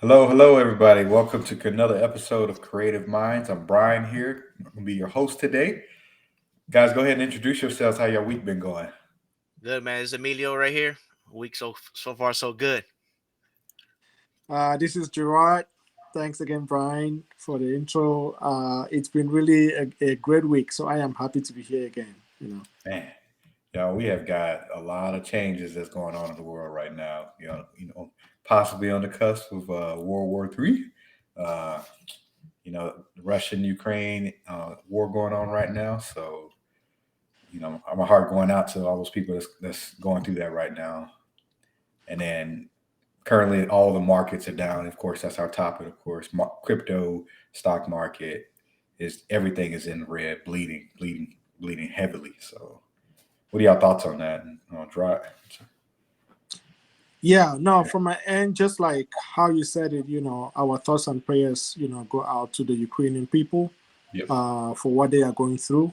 Hello, everybody. Welcome to another episode of Creative Minds. I'm Brian here. I'm going to be your host today. Guys, go ahead and introduce yourselves. How your week been going? Good man, it's Emilio right here. Week so far so good. This is Gerard. Thanks again, Brian, for the intro. It's been really a great week, so I am happy to be here again. Man, y'all, we have got a lot of changes that's going on in the world right now. Possibly on the cusp of World War III. Uh, Russia and Ukraine war going on right now. So, my heart going out to all those people that's going through that right now. And then currently all the markets are down. Of course, that's our topic. Of course, crypto, stock market is everything is in red, bleeding heavily. So, what are y'all thoughts on that? Dry. Yeah, no, from my end, just like how you said it, our thoughts and prayers, go out to the Ukrainian people Yep. for what they are going through,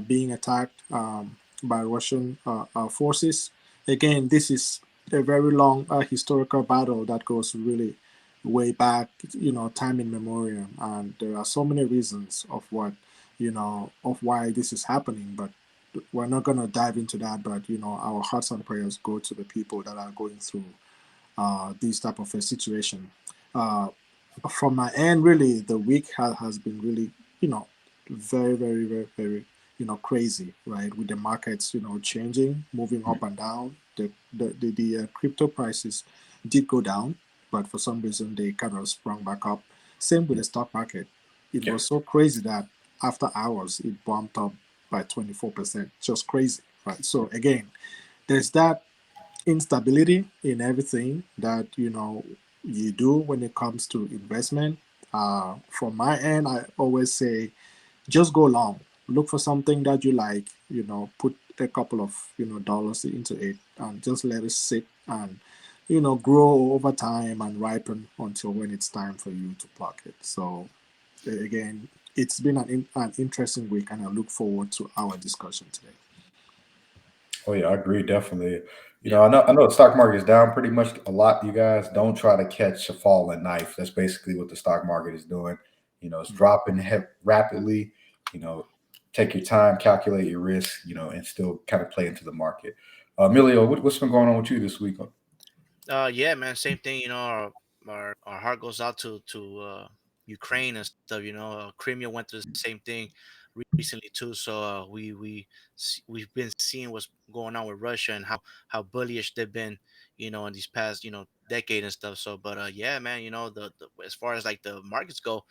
being attacked by Russian forces. Again, this is a very long historical battle that goes really way back, time in memoriam, and there are so many reasons of of why this is happening. But we're not going to dive into that. But our hearts and prayers go to the people that are going through this type of a situation. Uh, from my end, really, the week has been really, very, very, very, very, crazy, right? With the markets, changing, moving up and down. The crypto prices did go down, but for some reason they kind of sprung back up. Same with the stock market. It Yep. was so crazy that after hours it bumped up by 24%. Just crazy, right? So again, there's that instability in everything that you do when it comes to investment. From my end, I always say just go long. Look for something that you like. Put a couple of dollars into it and just let it sit and grow over time and ripen until when it's time for you to pluck it. So again, it's been an interesting week, and I look forward to our discussion today. Oh yeah, I agree definitely. Yeah. I know the stock market is down pretty much a lot. You guys don't try to catch a falling knife. That's basically what the stock market is doing. It's dropping rapidly. You know, take your time, calculate your risk. And still kind of play into the market. Emilio, what's been going on with you this week? Yeah, man, same thing. Our heart goes out to Ukraine and stuff. Crimea went through the same thing recently too. So we've been seeing what's going on with Russia and how bullish they've been. In these past decade and stuff. So, but yeah, man, the as far as like the markets go,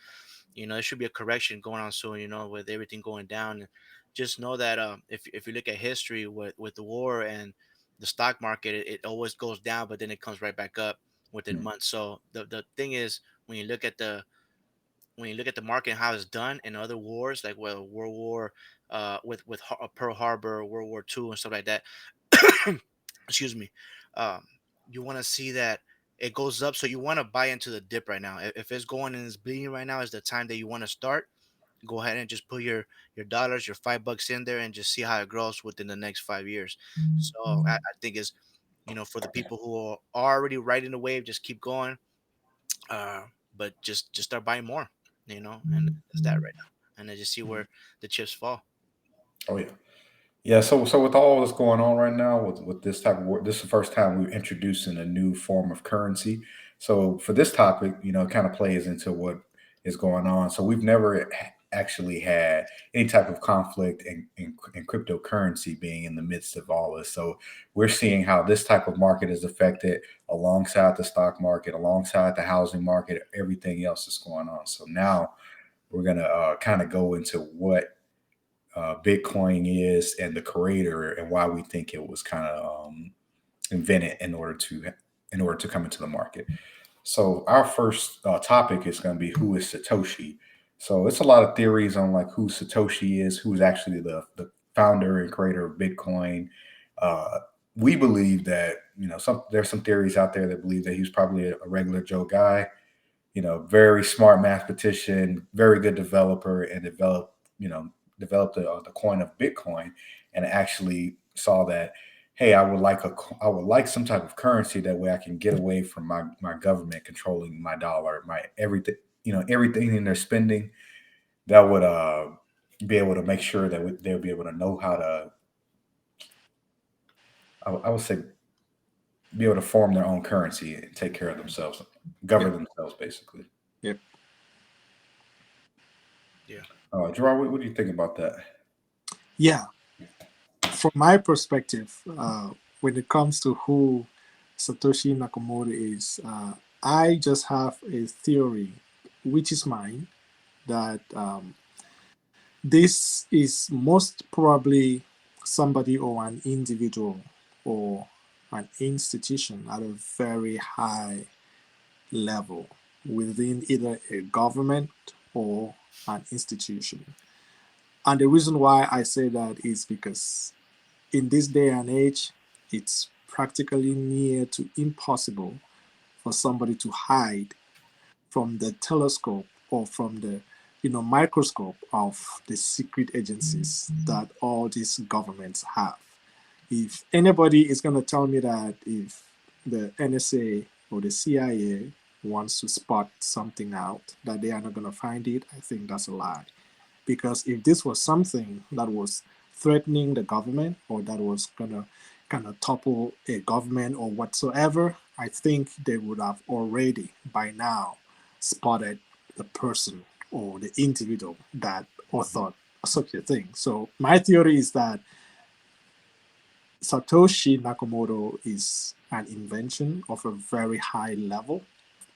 there should be a correction going on soon, with everything going down. And just know that if you look at history with the war and the stock market, it always goes down, but then it comes right back up within Hmm. months. So the thing is, when you look at the market and how it's done in other wars, like World War, with Pearl Harbor, World War II, and stuff like that. Excuse me. Um, you want to see that it goes up, so you want to buy into the dip right now. If it's going and it's bleeding right now, is the time that you want to start. Go ahead and just put your dollars, your $5 in there, and just see how it grows within the next 5 years. So I think is for the people who are already riding the wave, just keep going. Uh, but just start buying more, and that's that right now, and then just see where the chips fall. Oh yeah. Yeah, so with all this going on right now, with this type of work, this is the first time we're introducing a new form of currency. So for this topic, it kind of plays into what is going on. So we've never actually had any type of conflict in cryptocurrency being in the midst of all this. So we're seeing how this type of market is affected alongside the stock market, alongside the housing market, everything else that's going on. So now we're gonna kind of go into what Bitcoin is and the creator and why we think it was kind of invented in order to come into the market. So our first topic is going to be who is Satoshi. So it's a lot of theories on like who Satoshi is, who's actually the founder and creator of Bitcoin. Uh, we believe that there's some theories out there that believe that he was probably a regular Joe guy, very smart mathematician, very good developer, and developed the coin of Bitcoin, and actually saw that. hey, I would like some type of currency that way I can get away from my government controlling my dollar, my everything, everything in their spending. That would be able to make sure that they'll be able to know how to, I would say, be able to form their own currency and take care of themselves, Yep. govern themselves, basically. Yep. Yeah. Gerard, what do you think about that? Yeah. From my perspective, when it comes to who Satoshi Nakamoto is, I just have a theory, which is mine, that this is most probably somebody or an individual or an institution at a very high level within either a government or an institution. And the reason why I say that is because in this day and age, it's practically near to impossible for somebody to hide from the telescope or from the microscope of the secret agencies that all these governments have. If anybody is going to tell me that if the NSA or the CIA wants to spot something out, that they are not going to find it, I think that's a lie. Because if this was something that was threatening the government or that was going to kind of topple a government or whatsoever, I think they would have already by now spotted the person or the individual that authored such a thing. So my theory is that Satoshi Nakamoto is an invention of a very high level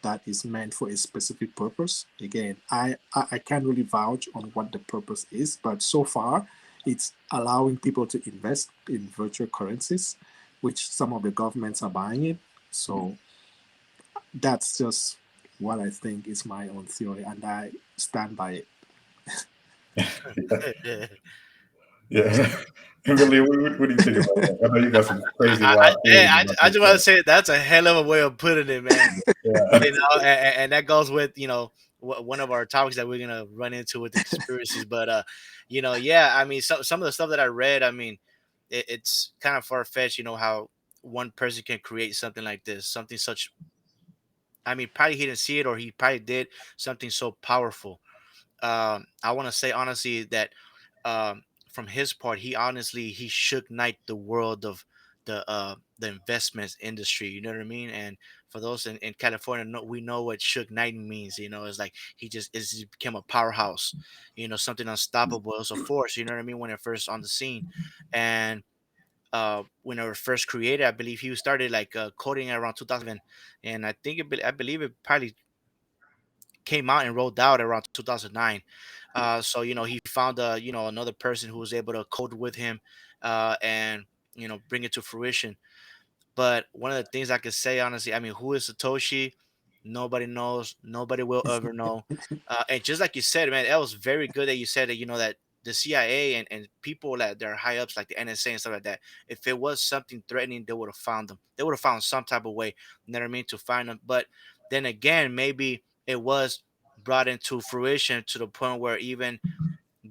that is meant for a specific purpose. Again, I can't really vouch on what the purpose is, but so far it's allowing people to invest in virtual currencies, which some of the governments are buying it. So that's just what I think is my own theory, and I stand by it. Yeah. Really, what do you think about that? I know you got some crazy wild Hey, theories about I this just want to stuff. say that's a hell of a way of putting it, man. Yeah. And that goes with one of our topics that we're gonna run into with the conspiracies. But yeah, I mean, some of the stuff that I read, I mean, it's kind of far fetched. You know how one person can create something like this, something such. I mean, probably he didn't see it, or he probably did something so powerful. I want to say honestly that from his part, he shook knight the world of the investments industry. You know what I mean? And for those in California, we know what shook knighting means. You know, it's like he became a powerhouse. You know, something unstoppable. It was a force. You know what I mean? When it first on the scene, and when it was first created, I believe he started like coding around 2007, and I believe it probably came out and rolled out around 2009. So he found another person who was able to code with him, and bring it to fruition. But one of the things I could say honestly, I mean, who is Satoshi? Nobody knows. Nobody will ever know. And just like you said, man, that was very good that you said that. That the CIA and people that they're high ups like the NSA and stuff like that. If it was something threatening, they would have found them. They would have found some type of way. You know what I mean, to find them. But then again, maybe it was brought into fruition to the point where even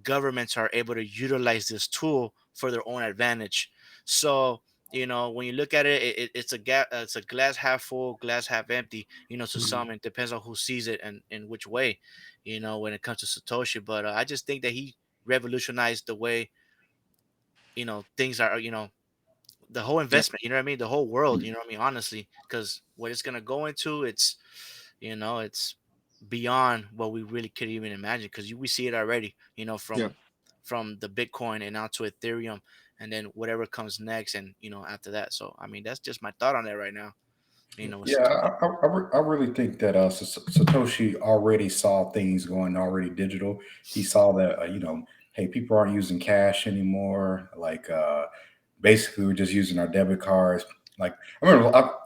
governments are able to utilize this tool for their own advantage. So when you look at it, it's a glass half full, glass half empty. To Mhm. some, it depends on who sees it and in which way. When it comes to Satoshi, but I just think that he revolutionized the way things are. The whole Yep. investment. You know what I mean? The whole world. You know what I mean? Honestly, because what it's gonna go into, it's beyond what we really could even imagine. Because we see it already. Yep. From the Bitcoin and now to Ethereum, and then whatever comes next, and after that. So I mean, that's just my thought on that right now. With Yeah, Satoshi. I really think that Satoshi already saw things going already digital. He saw that, hey, people aren't using cash anymore. Like, basically, we're just using our debit cards. Like, I remember,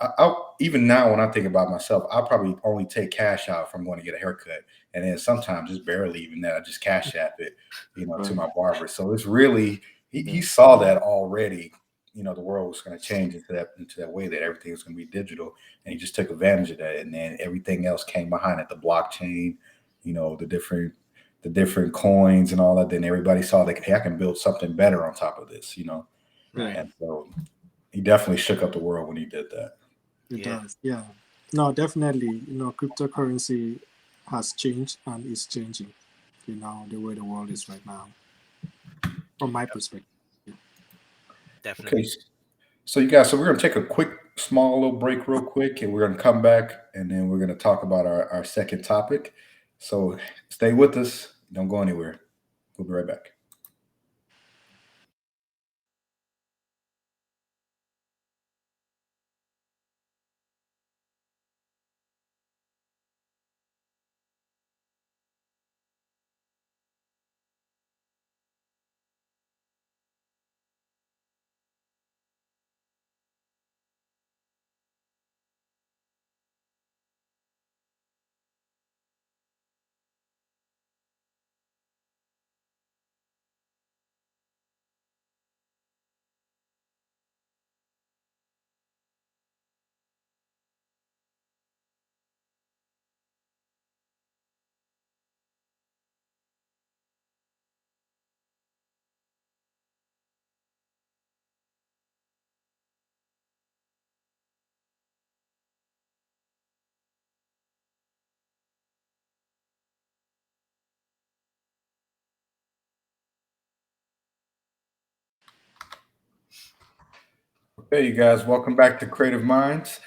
even now when I think about myself, I probably only take cash out if I'm going to get a haircut, and then sometimes just barely even that. I just cash app it, to Right. my barber. So it's really he Yeah. saw that already. The world was going to change into that way that everything was going to be digital, and he just took advantage of that. And then everything else came behind it, the blockchain, the different coins and all that. Then everybody saw that, hey, I can build something better on top of this. Yeah. Right. And so he definitely shook up the world when he did that. It Yeah, does. Yeah. No, definitely. Cryptocurrency has changed and is changing. The way the world is right now, from my perspective. Yeah. Okay, definitely. so you guys, so we're gonna take a quick, small little break, real quick, and we're gonna come back, and then we're gonna talk about our second topic. So stay with us. Don't go anywhere. We'll be right back. Okay, you guys, welcome back to Creative Minds.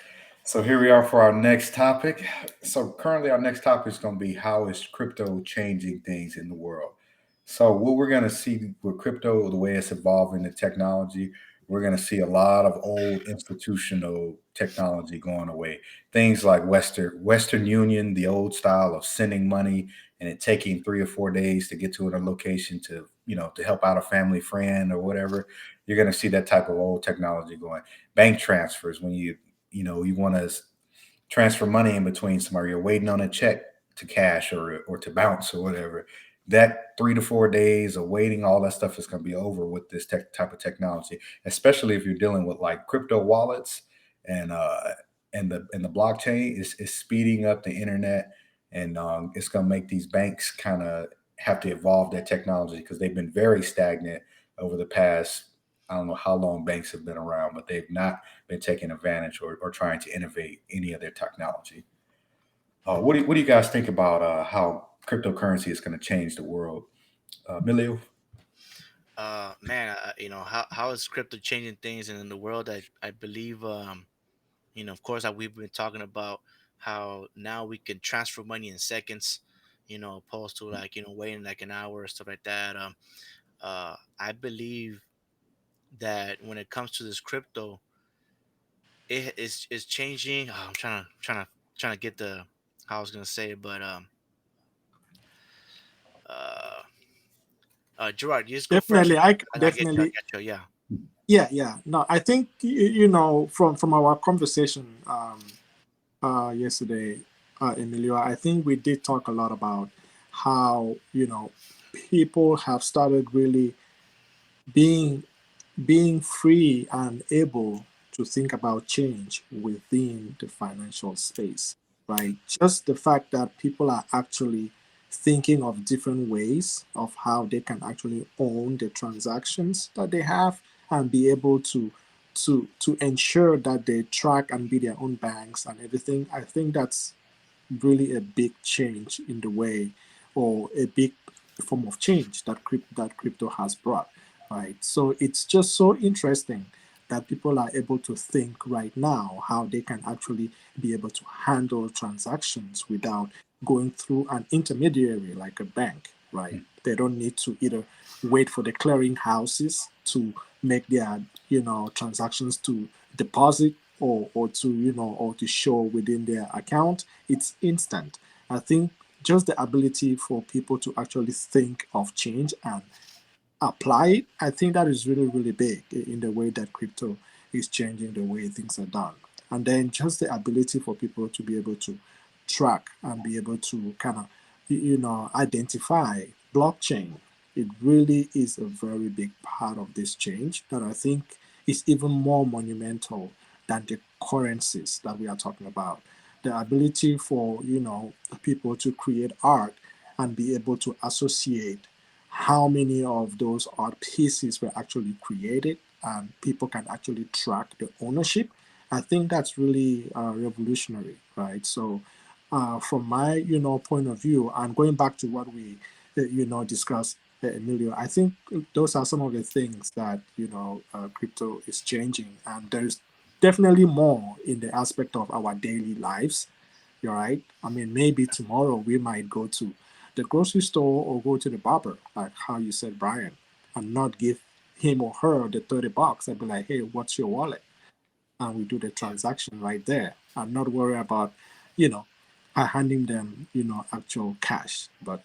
So here we are for our next topic. So currently, our next topic is going to be how is crypto changing things in the world. So what we're going to see with crypto, the way it's evolving, the technology, we're going to see a lot of old institutional technology going away. Things like Western Union, the old style of sending money and it taking 3 or 4 days to get to a location to to help out a family friend or whatever. You're going to see that type of old technology going. Bank transfers when you want to transfer money in between somebody, you're waiting on a check to cash or to bounce or whatever. That 3 to 4 days of waiting, all that stuff is going to be over with this type of technology, especially if you're dealing with like crypto wallets and the blockchain is speeding up the internet, and it's going to make these banks kind of have to evolve their technology because they've been very stagnant over the past. I don't know how long banks have been around, but they've not been taking advantage or trying to innovate any of their technology. What do you guys think about how cryptocurrency is going to change the world? Milio? Man, how is crypto changing things in the world? I believe, of course, we've been talking about how now we can transfer money in seconds, opposed to like waiting like an hour or stuff like that. I believe that when it comes to this crypto, it's changing. I'm trying to get the how I was gonna say it, but uh, Gerard, you just go first. Definitely. I I get you. I definitely. get you. Yeah. Yeah, yeah. No, I think from our conversation yesterday, Emilio, I think we did talk a lot about how people have started really being being free and able to think about change within the financial space, right? Just the fact that people are actually thinking of different ways of how they can actually own the transactions that they have and be able to ensure that they track and be their own banks and everything. I think that's really a big change in the way, or a big form of change that crypto has brought, right? So it's just so interesting that people are able to think right now how they can actually be able to handle transactions without going through an intermediary like a bank, right? They don't need to either wait for the clearing houses to make their transactions to deposit or to or to show within their account. It's instant. I think just the ability for people to actually think of change and apply it, I think that is really, really big in the way that crypto is changing the way things are done. And then just the ability for people to be able to track and be able to kind of, identify blockchain. It really is a very big part of this change that I think is even more monumental than the currencies that we are talking about. The ability for, people to create art and be able to associate how many of those art pieces were actually created and people can actually track the ownership. I think that's really revolutionary, right? So, from my point of view, and going back to what we discussed, Emilio, I think those are some of the things that crypto is changing, and there's definitely more in the aspect of our daily lives. You're right. I mean, maybe tomorrow we might go to the grocery store or go to the barber, like how you said, Brian, and not give him or her the $30. I'd be like, hey, what's your wallet? And we do the Yeah, transaction right there. And not worry about, you know, handing them, actual cash. But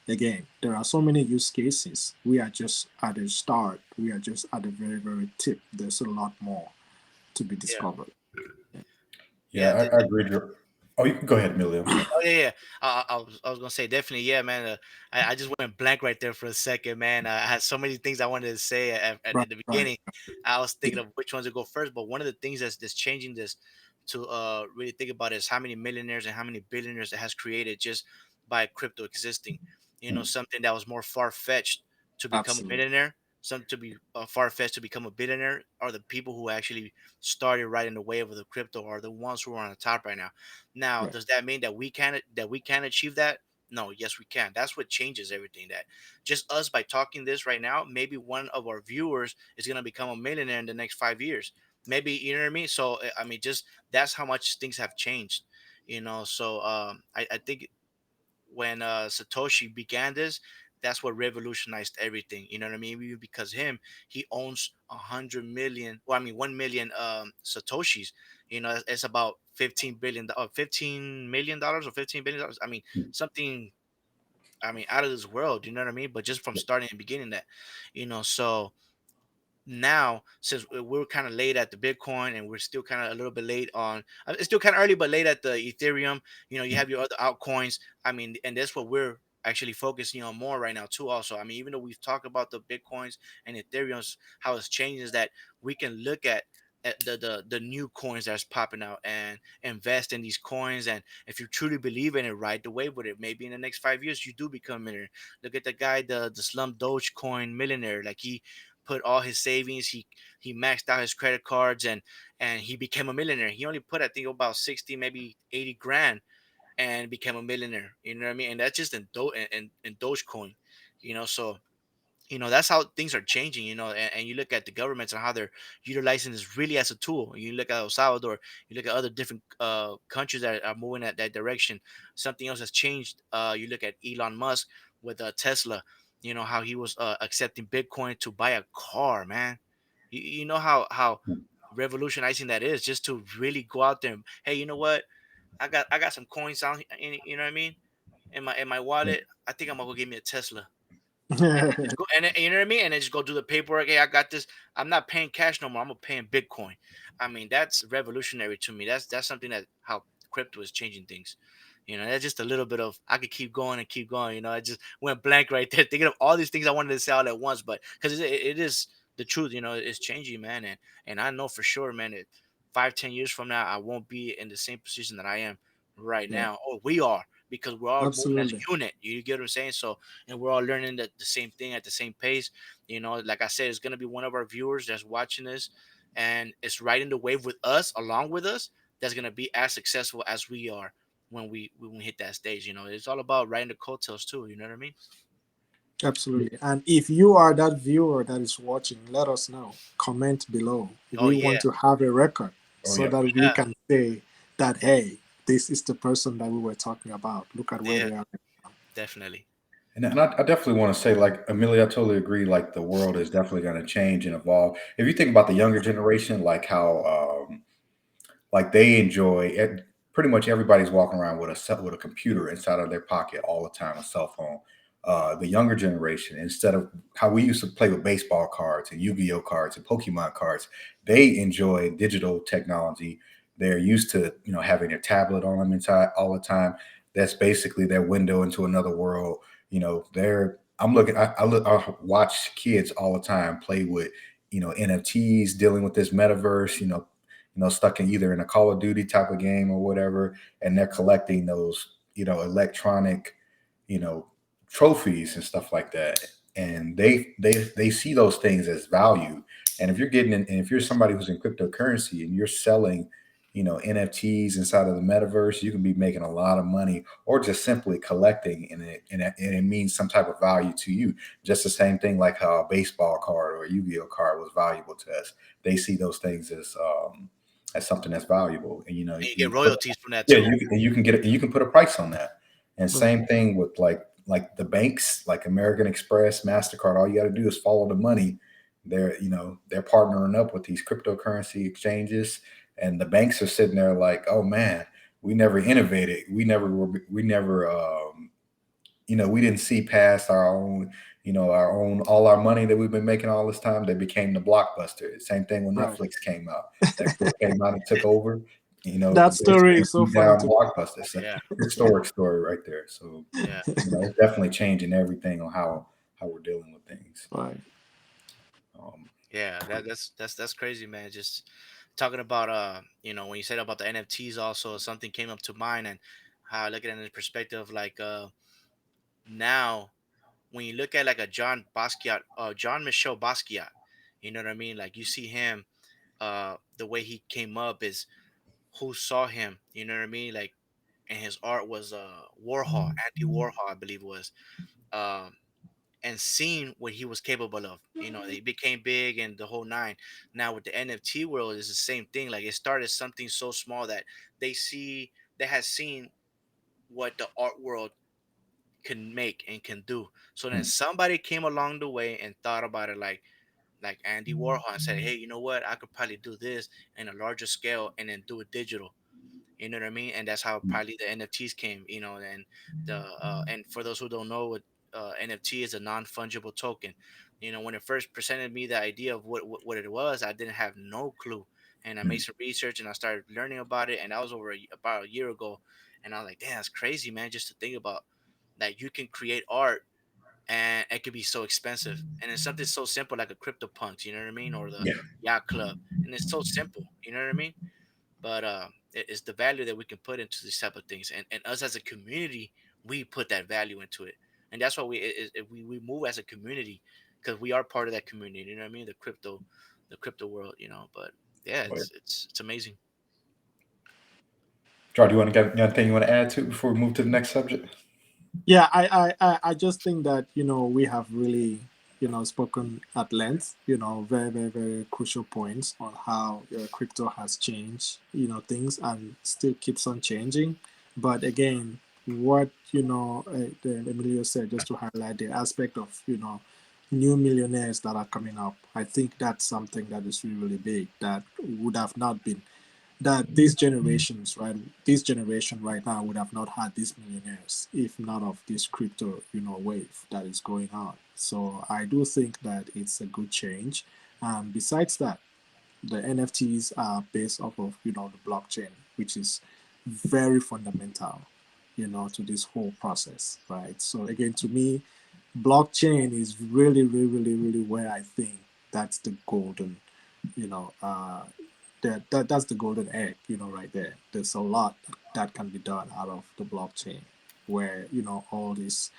again, there are so many use cases. We are just at the start. We are just at the very, very tip. There's a lot more to be yeah, discovered. Yeah, yeah. I agree. Oh, you can go ahead, Millie. I'm sorry. Oh yeah, yeah. I was gonna say definitely, yeah, man. I just went blank right there for a second, man. I had so many things I wanted to say Right, at the right. beginning. I was thinking of which ones to go first, but one of the things that's changing this to really think about is how many millionaires and how many billionaires it has created just by crypto existing. Mm. Something that was more far fetched to become a Absolutely. millionaire, something to be far fetched to become a billionaire, are the people who actually started right in the wave of the crypto, are the ones who are on the top right now. Now, Right. does that mean that we can achieve that? No, yes, we can. That's what changes everything. That just us by talking this right now, maybe one of our viewers is gonna become a millionaire in the next 5 years. Maybe you know what I mean. So I mean, just that's how much things have changed. So I think when Satoshi began this, that's what revolutionized everything. You know what I mean? Because he owns 100 million. Well, I mean 1 million Satoshis. It's about 15 million dollars or $15 billion. I mean Mm. something. I mean out of this world. You know what I mean? But just from starting and beginning that, so now since we're kind of late at the bitcoin and we're still kind of a little bit late on it's still kind of early but late at the ethereum. You Mm. have your other altcoins. I mean, and that's what we're actually focusing on more right now too. Also, I mean, even though we've talked about the bitcoins and ethereums, how it's changed is that we can look at the new coins that's popping out and invest in these coins. And if you truly believe in it, ride the wave with it. Maybe in the next 5 years you do become a millionaire. Look at the guy, the slum dogecoin millionaire. Like, he put all his savings. He maxed out his credit cards and he became a millionaire. He only put, I think, about 60, maybe 80 grand, and became a millionaire. You know what I mean? And that's just in Dogecoin. So that's how things are changing. And you look at the governments and how they're utilizing this really as a tool. You look at El Salvador, you look at other different countries that are moving at that direction. Something else has changed. You look at Elon Musk with Tesla. How he was accepting Bitcoin to buy a car, man. You know how Mm. revolutionizing that is, just to really go out there and, hey, you know what, I got some coins out here, you know what I mean, in my wallet. I think I'm gonna go get me a Tesla, and then just go, you know what I mean, and then just go do the paperwork. Hey, I got this. I'm not paying cash no more. I'm gonna pay in Bitcoin. I mean, that's revolutionary to me. That's something that how crypto is changing things. That's just a little bit of, I could keep going and keep going. I just went blank right there, thinking of all these things I wanted to say all at once, but because it is the truth. It's changing, man, and I know for sure, man. 5, 10 years from now, I won't be in the same position that I am right Yeah, now, or we are, because we're all moving as absolutely. a unit. You get what I'm saying? So, and we're all learning the same thing at the same pace. Like I said, it's gonna be one of our viewers that's watching this, and it's riding the wave with us, along with us. That's gonna be as successful as we are when we hit that stage. It's all about riding the coattails too. You know what I mean? Absolutely. And if you are that viewer that is watching, let us know. Comment below. Oh We yeah, want to have a record Oh so yeah. that we yeah, can say that, hey, this is the person that we were talking about. Look at where yeah, they are. definitely. And I definitely want to say, like Amelia, I totally agree. Like the world is definitely going to change and evolve. If you think about the younger generation, like how like they enjoy it. Pretty much everybody's walking around with a computer inside of their pocket all the time, a cell phone. The younger generation, instead of how we used to play with baseball cards and Yu-Gi-Oh cards and Pokemon cards, they enjoy digital technology. They're used to having their tablet on them inside all the time. That's basically their window into another world. They're I'm looking. I watch kids all the time play with NFTs, dealing with this metaverse. Stuck in either in a Call of Duty type of game or whatever, and they're collecting those, electronic, you know, trophies and stuff like that. And they see those things as value And if you're getting in, and if you're somebody who's in cryptocurrency and you're selling, NFTs inside of the metaverse, you can be making a lot of money, or just simply collecting, and it means some type of value to you. Just the same thing like how a baseball card or a Yu-Gi-Oh card was valuable to us. They see those things as something that's valuable, and And you get you put, royalties from that yeah, too. you can get it, you can put a price on that. And Right. same thing with like the banks, like American Express, Mastercard. All you got to do is follow the money. They're partnering up with these cryptocurrency exchanges, and the banks are sitting there like, oh man, we never innovated, we didn't see past our own all our money that we've been making all this time. They became the blockbuster. Same thing when Right. Netflix came out. Netflix came out and took over. That story Basically is so beat funny down to blockbuster. It's a Yeah, historic story right there. So yeah, it's definitely changing everything on how we're dealing with things. right. Um, yeah. That's crazy, man. Just talking about when you said about the NFTs, also something came up to mind, and how I look at it in the perspective like now when you look at like a John Michel Basquiat, you know what I mean? Like you see him, the way he came up is who saw him, you know what I mean? Like, and his art was Warhol, Andy Warhol, I believe it was, um, and seeing what he was capable of. He became big and the whole nine. Now with the NFT world, it's the same thing. Like it started something so small that they had seen what the art world can make and can do. So then hmm, somebody came along the way and thought about it like Andy Warhol and said, hey, you know what? I could probably do this in a larger scale and then do it digital. You know what I mean? And that's how hmm, probably the NFTs came. And and for those who don't know, what NFT is, a non-fungible token. When it first presented me the idea of what it was, I didn't have no clue. And I made hmm. some research and I started learning about it. And that was about a year ago. And I was like, damn, that's crazy, man. Just to think about that you can create art and it could be so expensive. And it's something so simple like a CryptoPunks, you know what I mean? Or the Yeah, Yacht Club. And it's so simple, you know what I mean? But it's the value that we can put into these type of things, and us as a community, we put that value into it, and that's why we move as a community because we are part of that community. You know what I mean? The crypto world. But yeah, but it's amazing. Jar, do you want to get anything you want to add to before we move to the next subject? Yeah, I just think that we have really spoken at length, very very very crucial points on how crypto has changed things and still keeps on changing. But again, what Emilio said, just to highlight the aspect of new millionaires that are coming up, I think that's something that is really really big that would have not been that this generation right now would have not had these millionaires if not of this crypto, wave that is going on. So I do think that it's a good change. Besides that, the NFTs are based off of, the blockchain, which is very fundamental, to this whole process, right? So again, to me, blockchain is really, really, really, really where I think that's the golden, you know, uh, that's the golden egg, right there. There's a lot that can be done out of the blockchain, where all these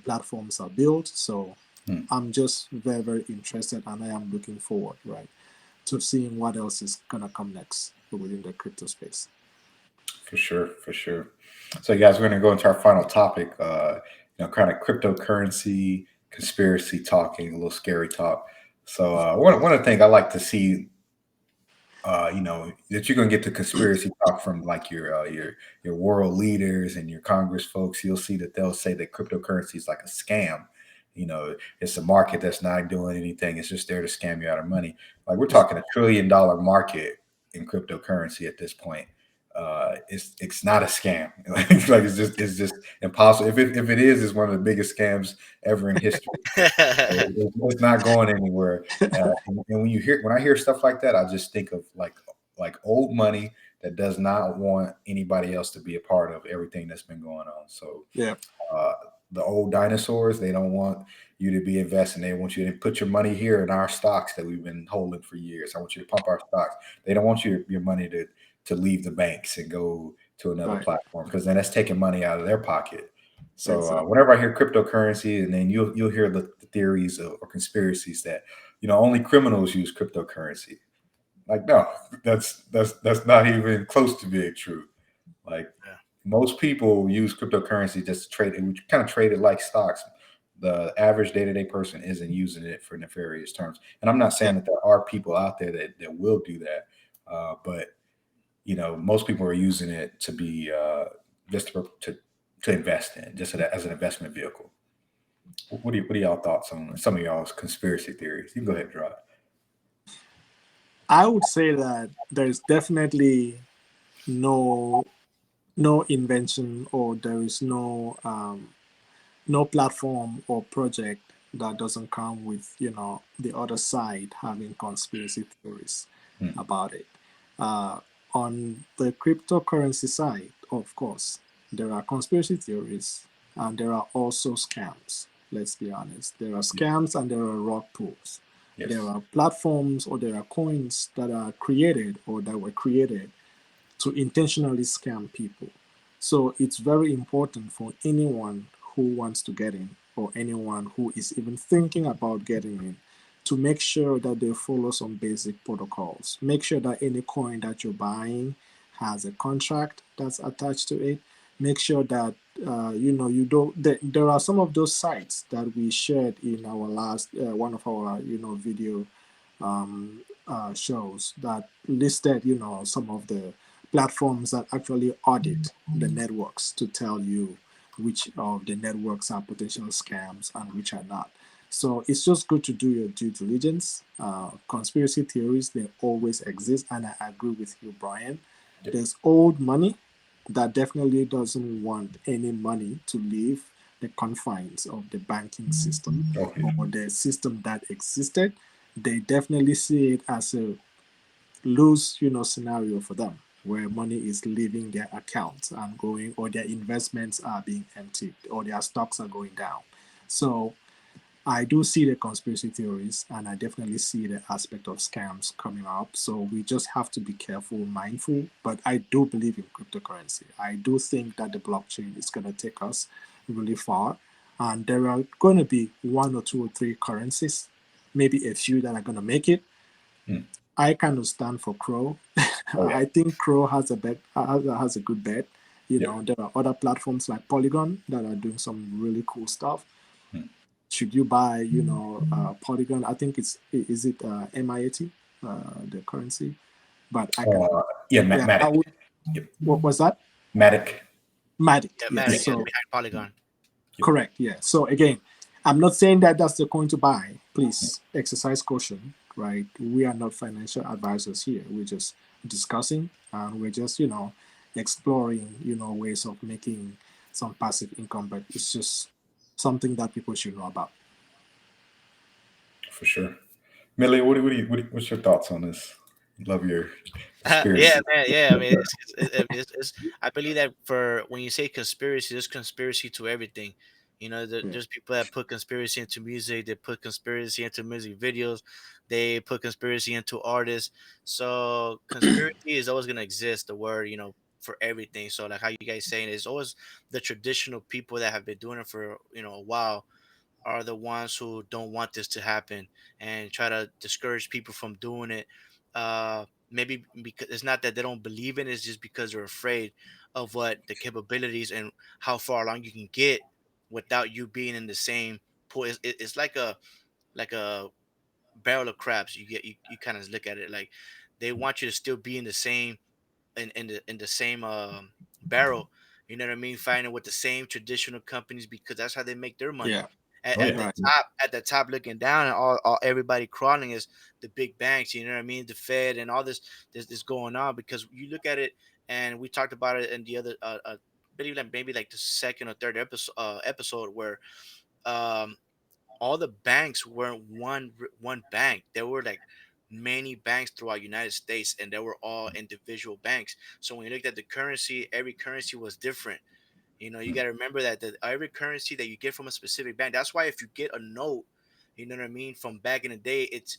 platforms are built. So Hmm. I'm just very very interested, and I am looking forward, right, to seeing what else is gonna come next within the crypto space. For sure, for sure. So, guys, we're going to go into our final topic. Kind of cryptocurrency conspiracy talking, a little scary talk. So, one of the things I like to see, that you're going to get the conspiracy talk from like your world leaders and your Congress folks. You'll see that they'll say that cryptocurrency is like a scam. It's a market that's not doing anything. It's just there to scam you out of money. Like we're talking $1 trillion market in cryptocurrency at this point. It's not a scam. Like it's just impossible. If it is, it's one of the biggest scams ever in history. It's not going anywhere. And when I hear stuff like that, I just think of like old money that does not want anybody else to be a part of everything that's been going on. So Yeah, uh, the old dinosaurs, they don't want you to be investing. They want you to put your money here in our stocks that we've been holding for years. I want you to pump our stocks. They don't want your money to leave the banks and go to another right, platform because then that's taking money out of their pocket. So exactly. whenever I hear cryptocurrency, and then you'll hear the theories or conspiracies that only criminals use cryptocurrency. Like, no, that's not even close to being true. Like, Yeah. most people use cryptocurrency just to trade it. We kind of trade it like stocks. The average day-to-day person isn't using it for nefarious terms. And I'm not Yeah. saying that there are people out there that will do that, but most people are using it to be just to invest in, just as an investment vehicle. What are y'all thoughts on some of y'all's conspiracy theories? You can go ahead and draw. I would say that there's definitely no no invention, or there is no platform or project that doesn't come with the other side having conspiracy theories Hmm. about it. uh, on the cryptocurrency side, of course, there are conspiracy theories, and there are also scams. Let's be honest, there are scams and there are rug pulls. There Yes. are platforms or there are coins that are created or that were created to intentionally scam people. So it's very important for anyone who wants to get in, or anyone who is even thinking about getting in, to make sure that they follow some basic protocols. Make sure that any coin that you're buying has a contract that's attached to it. Make sure that you don't. There are some of those sites that we shared in our last one of our video shows that listed, some of the platforms that actually audit the networks to tell you which of the networks are potential scams and which are not. So it's just good to do your due diligence. Conspiracy theories, they always exist, and I agree with you, Brian. Yep. There's old money that definitely doesn't want any money to leave the confines of the banking system Okay. or the system that existed. They definitely see it as a lose scenario for them, where money is leaving their accounts and going, or their investments are being emptied, or their stocks are going down. So I do see the conspiracy theories, and I definitely see the aspect of scams coming up. So we just have to be careful, mindful. But I do believe in cryptocurrency. I do think that the blockchain is going to take us really far. And there are going to be one or two or three currencies, maybe a few that are going to make it. Hmm. I kind of stand for Crow. Oh yeah. I think Crow has a bet, has a good bet. Yep. There are other platforms like Polygon that are doing some really cool stuff. Hmm. Should you buy, Polygon? I think is it MIAT, the currency? But I can, Yeah, yeah, I Matic. would. Yep. What was that? Matic. Matic. Yeah, Yes. Yep. Matic is So behind Polygon. Yep. correct. Yeah. So again, I'm not saying that that's the coin to buy. Please exercise caution. Right? We are not financial advisors here. We're just discussing, and we're just exploring ways of making some passive income. But it's just something that people should know about. For sure. Millie, what's your thoughts on this? Love your Yeah, conspiracy. man. Yeah, I mean, it's I believe that for when you say conspiracy, there's conspiracy to everything. Yeah. There's people that put conspiracy into music. They put conspiracy into music videos. They put conspiracy into artists. So conspiracy is always gonna exist. The word, for everything. So like how you guys saying, it's always the traditional people that have been doing it for a while are the ones who don't want this to happen and try to discourage people from doing it. Maybe because it's not that they don't believe in it, it's just because they're afraid of what the capabilities and how far along you can get without you being in the same pool. It's like a barrel of crabs. You kind of look at it like they want you to still be in the same in the same barrel. You know what I mean? Fighting with the same traditional companies because that's how they make their money. Yeah. At, Oh at yeah. the Right. top, looking down, and all everybody crawling is the big banks. You know what I mean? The Fed and all this going on because you look at it, and we talked about it in the other, believe like maybe like the second or third episode where um all the banks weren't one bank. There were like many banks throughout United States, and they were all individual banks. So when you looked at the currency, every currency was different. You got to remember that every currency that you get from a specific bank. That's why if you get a note, you know what I mean, from back in the day, it's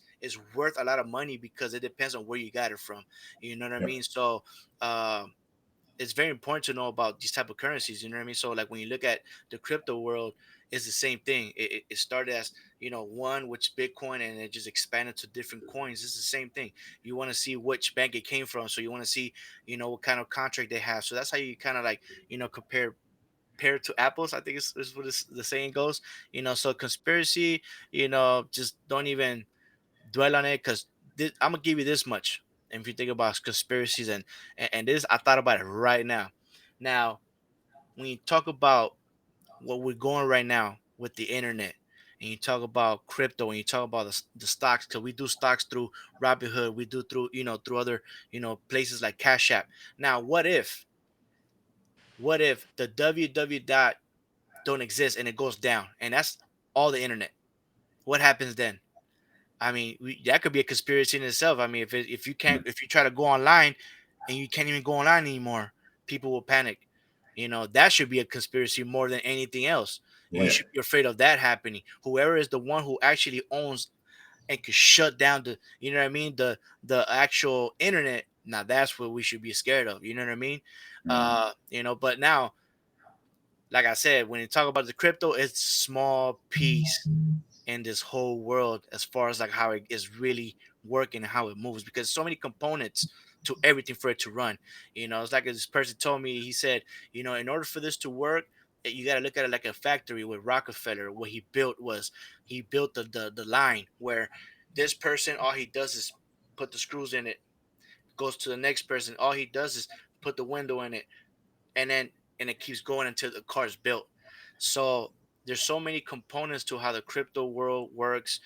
worth a lot of money because it depends on where you got it from. You know what I Yep. mean? So it's very important to know about these type of currencies. You know what I mean? So like when you look at the crypto world, it's the same thing. It started as, one, which Bitcoin, and it just expanded to different coins. It's the same thing. You want to see which bank it came from, so you want to see, what kind of contract they have. So that's how you kind of like, compare pair to apples. I think is what the saying goes. So conspiracy, just don't even dwell on it, because I'm gonna give you this much. And if you think about conspiracies, and this, I thought about it right now. Now, when you talk about what we're going right now with the internet, and you talk about crypto, and you talk about the stocks, because we do stocks through Robinhood, we do through, through other, places like Cash App. Now, what if the www dot don't exist and it goes down, and that's all the internet? What happens then? I mean, that could be a conspiracy in itself. I mean, if you try to go online and you can't even go online anymore, people will panic. That should be a conspiracy more than anything else. You Yeah. should be afraid of that happening. Whoever is the one who actually owns and could shut down you know what I mean, the actual internet. Now that's what we should be scared of. You know what I mean? Mhm. But now, like I said, when you talk about the crypto, it's small piece in this whole world as far as like how it is really working and how it moves, because so many components to everything for it to run. It's like this person told me. He said, in order for this to work, you got to look at it like a factory. With Rockefeller, what he built was, he built the line where this person, all he does is put the screws in it, goes to the next person, all he does is put the window in it, and then and it keeps going until the car is built. So there's so many components to how the crypto world works.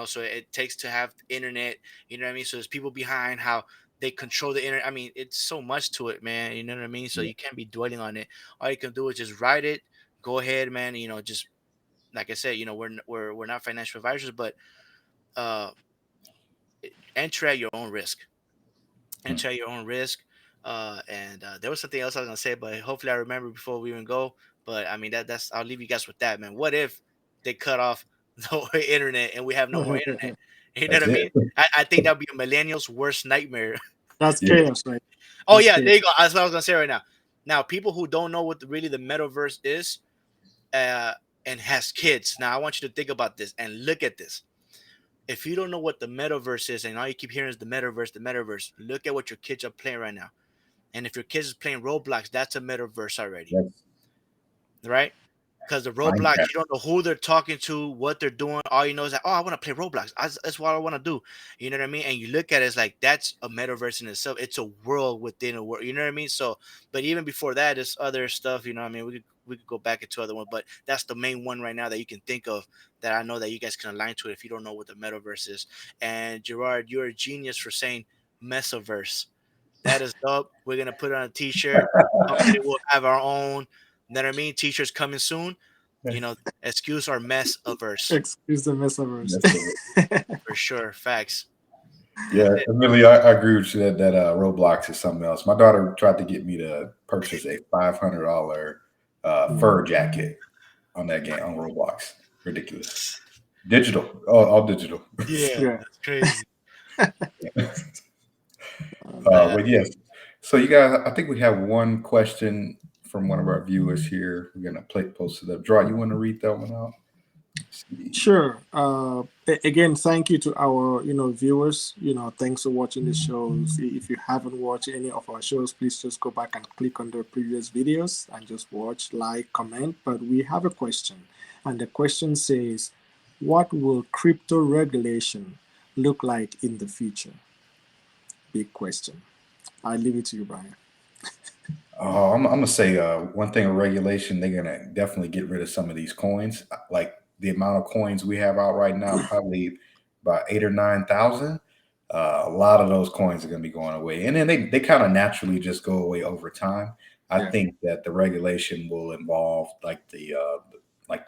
So it takes to have internet. You know what I mean? So there's people behind how they control the internet. I mean, it's so much to it, man. You know what I mean? So Yeah. you can't be dwelling on it. All you can do is just write it. Go ahead, man. Just like I said, we're not financial advisors, but uh enter at your own risk. Mm. Enter at your own risk. And there was something else I was gonna say, but hopefully I remember before we even go. But I mean, that's I'll leave you guys with that, man. What if they cut off the internet and we have no more internet? You know what That's I it. mean? I think that'd be a millennial's worst nightmare. That's Yeah. chaos, right? Oh That's yeah, chaos. there you go. That's what I was gonna say right now. Now, people who don't know what really the metaverse is, uh, and has kids. Now, I want you to think about this and look at this. If you don't know what the metaverse is, and all you keep hearing is the metaverse, look at what your kids are playing right now. And if your kids is playing Roblox, that's a metaverse already, That's right? Because the Roblox, Minecraft. you don't know who they're talking to, what they're doing. All you know is that, oh, I want to play Roblox. That's what I want to do. You know what I mean? And you look at it, it's like that's a metaverse in itself. It's a world within a world. You know what I mean? So, but even before that, there's other stuff. You know what I mean? We could go back into other one, but that's the main one right now that you can think of, that I know that you guys can align to it if you don't know what the metaverse is. And Gerard, you're a genius for saying metaverse. That is dope. We're gonna put it on a t-shirt. Hopefully we'll have our own. You know what I mean? T-shirts coming soon. Excuse our mess averse. Excuse the metaverse. That's the For sure. Facts. Yeah, That's it. Amelia, I agree with you that Roblox is something else. My daughter tried to get me to purchase a $500 fur jacket on that game on Roblox. Ridiculous. Digital, all digital. Yeah, Yeah. that's crazy. Man. But yes, so you guys, I think we have one question from one of our viewers here. We're gonna play post it up. Draw, you want to read that one out? Let's see. Sure. Again, thank you to our viewers. Thanks for watching the shows. If you haven't watched any of our shows, please just go back and click on the previous videos and just watch, like, comment. But we have a question, and the question says, "What will crypto regulation look like in the future?" Big question. I leave it to you, Brian. I'm gonna say one thing of regulation. They're gonna definitely get rid of some of these coins. Like the amount of coins we have out right now, probably about 8 or 9 thousand. A lot of those coins are gonna be going away, and then they kind of naturally just go away over time. I Yeah. think that the regulation will involve like the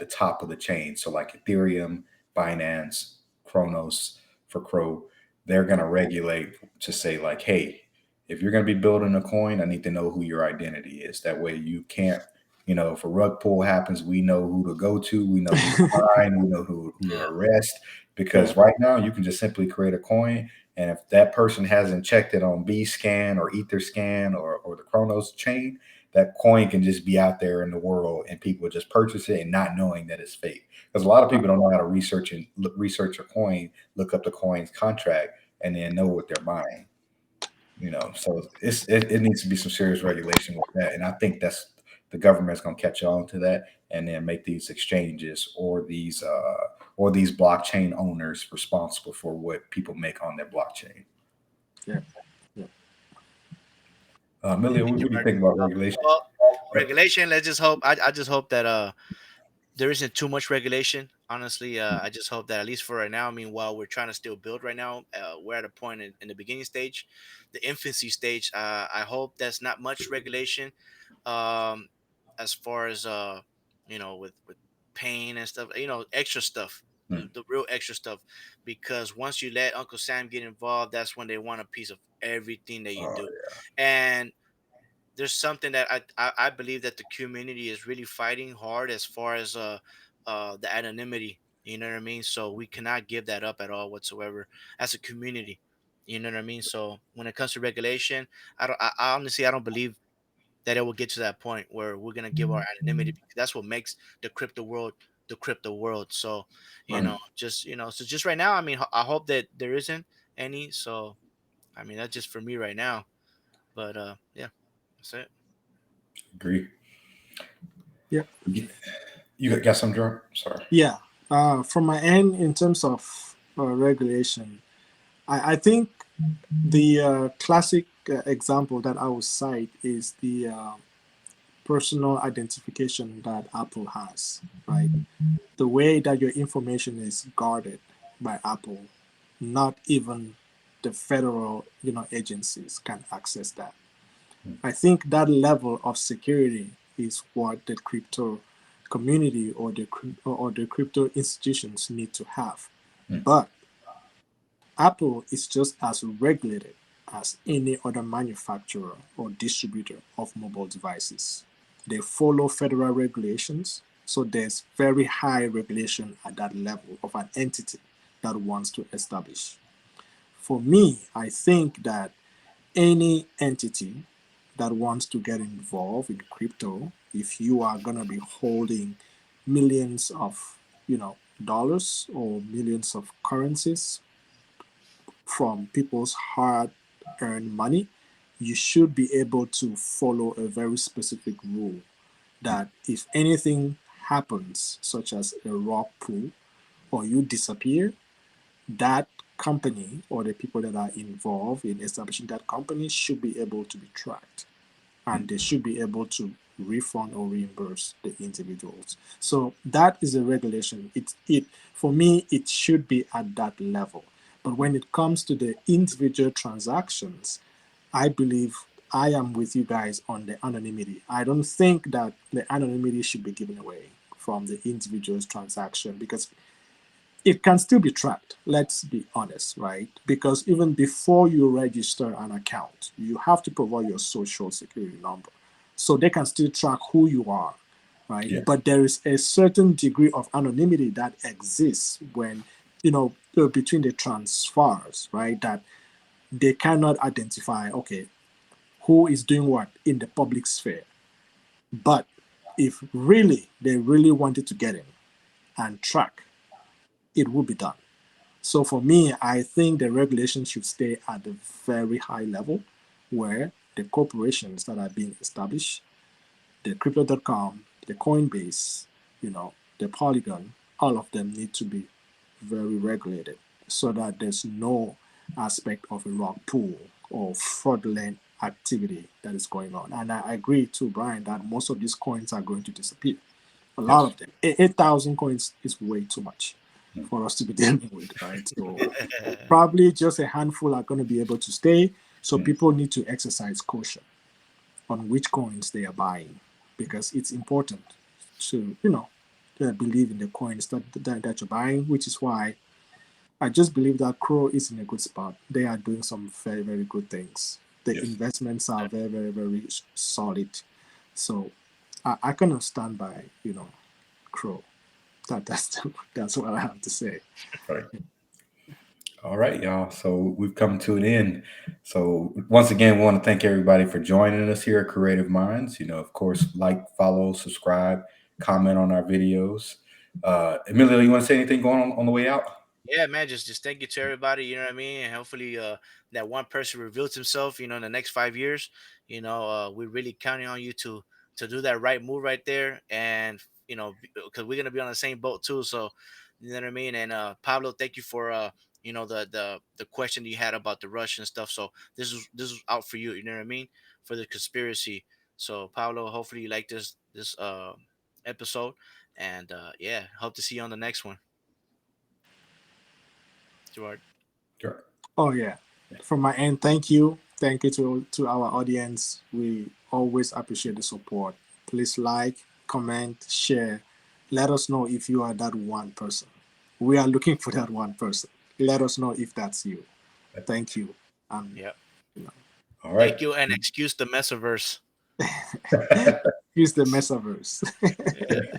top of the chain. So like Ethereum, Binance, Chronos for Crow, they're gonna regulate to say like, hey, if you're going to be building a coin, I need to know who your identity is. That way you can't, if a rug pull happens, we know who to go to, we know who to find, we know who to Yeah. arrest. Because right now you can just simply create a coin, and if that person hasn't checked it on Bscan or Etherscan or the Chronos chain, that coin can just be out there in the world, and people just purchase it and not knowing that it's fake. Because a lot of people don't know how to research a coin, look up the coin's contract, and then know what they're buying. So it needs to be some serious regulation with that, and I think that's the government's going to catch on to that, and then make these exchanges or these blockchain owners responsible for what people make on their blockchain. Yeah. Yeah. Amelia, Thank you, what do you Mark. think about regulation? Well, regulation. Let's just hope. I just hope that there isn't too much regulation. Honestly, I just hope that at least for right now. I mean, while we're trying to still build right now, we're at a point in the beginning stage, the infancy stage. I hope that's not much regulation, um, as far as with pain and stuff. Extra stuff, Hmm. the real extra stuff. Because once you let Uncle Sam get involved, that's when they want a piece of everything that you Oh, do, and there's something that I believe that the community is really fighting hard as far as the anonymity. You know what I mean? So we cannot give that up at all whatsoever as a community. You know what I mean? So when it comes to regulation, I honestly I don't believe that it will get to that point where we're gonna give our anonymity, because that's what makes the crypto world. So yeah. Right. so just right now, I mean, I hope that there isn't any. So I mean, that's just for me right now. But yeah, that's it. Agree. Yeah. You got some drunk? Sorry. Yeah. From my end, in terms of regulation, I think the classic example that I would cite is the personal identification that Apple has, right? The way that your information is guarded by Apple, not even the federal, agencies can access that. I think that level of security is what the crypto community or the crypto institutions need to have. Hmm. But Apple is just as regulated as any other manufacturer or distributor of mobile devices. They follow federal regulations, so there's very high regulation at that level of an entity that wants to establish. For me, I think that any entity that wants to get involved in crypto, if you are going to be holding millions of, dollars or millions of currencies from people's hard earned money, you should be able to follow a very specific rule that if anything happens, such as a rock pool, or you disappear, that company or the people that are involved in establishing that company should be able to be tracked, and they should be able to refund or reimburse the individuals. So that is a regulation. It for me it should be at that level. But when it comes to the individual transactions, I believe I am with you guys on the anonymity. I don't think that the anonymity should be given away from the individual's transaction, because it can still be tracked. Let's be honest, right? Because even before you register an account, you have to provide your social security number. So they can still track who you are, right? Yeah. But there is a certain degree of anonymity that exists when, between the transfers, right? That they cannot identify, okay, who is doing what in the public sphere. But if really they really wanted to get in and track, it would be done. So for me, I think the regulation should stay at a very high level where the corporations that are being established, the crypto.com, the Coinbase, the Polygon, all of them need to be very regulated so that there's no aspect of a rug pull or fraudulent activity that is going on. And I agree too, Brian, that most of these coins are going to disappear. A lot Yes. of them. 8,000 coins is way too much for us to be dealing with, right? So probably just a handful are going to be able to stay. So people need to exercise caution on which coins they are buying, because it's important to, believe in the coins that you're buying, which is why I just believe that Crow is in a good spot. They are doing some very, very good things. The Yes. investments are very, very, very solid. So I cannot stand by, Crow. That's what I have to say. Right. All right, y'all. So we've come to an end. So once again, we want to thank everybody for joining us here at Creative Minds. Of course, like, follow, subscribe, comment on our videos. Emilio, you want to say anything going on the way out? Yeah, man, just thank you to everybody, you know what I mean? And hopefully that one person reveals himself, in the next 5 years. We're really counting on you to do that right move right there. And because we're gonna be on the same boat too. So you know what I mean? And Pablo, thank you for the question you had about the Russian stuff. So this was out for you, you know what I mean? For the conspiracy. So Pablo, hopefully you like this episode. And yeah, hope to see you on the next one. Gerard. Sure. Oh yeah. From my end, thank you to our audience. We always appreciate the support. Please like, comment, share. Let us know if you are that one person. We are looking for that one person. Let us know if that's you. Thank you. Um, Yeah. you know, All right. Thank you, and excuse the metaverse. use the metaverse. Yeah,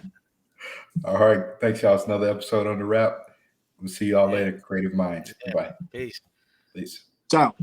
All right. Thanks, y'all. It's another episode on the wrap. We'll see y'all yeah, later. Creative Minds. yeah. Bye. Peace. Peace. Ciao.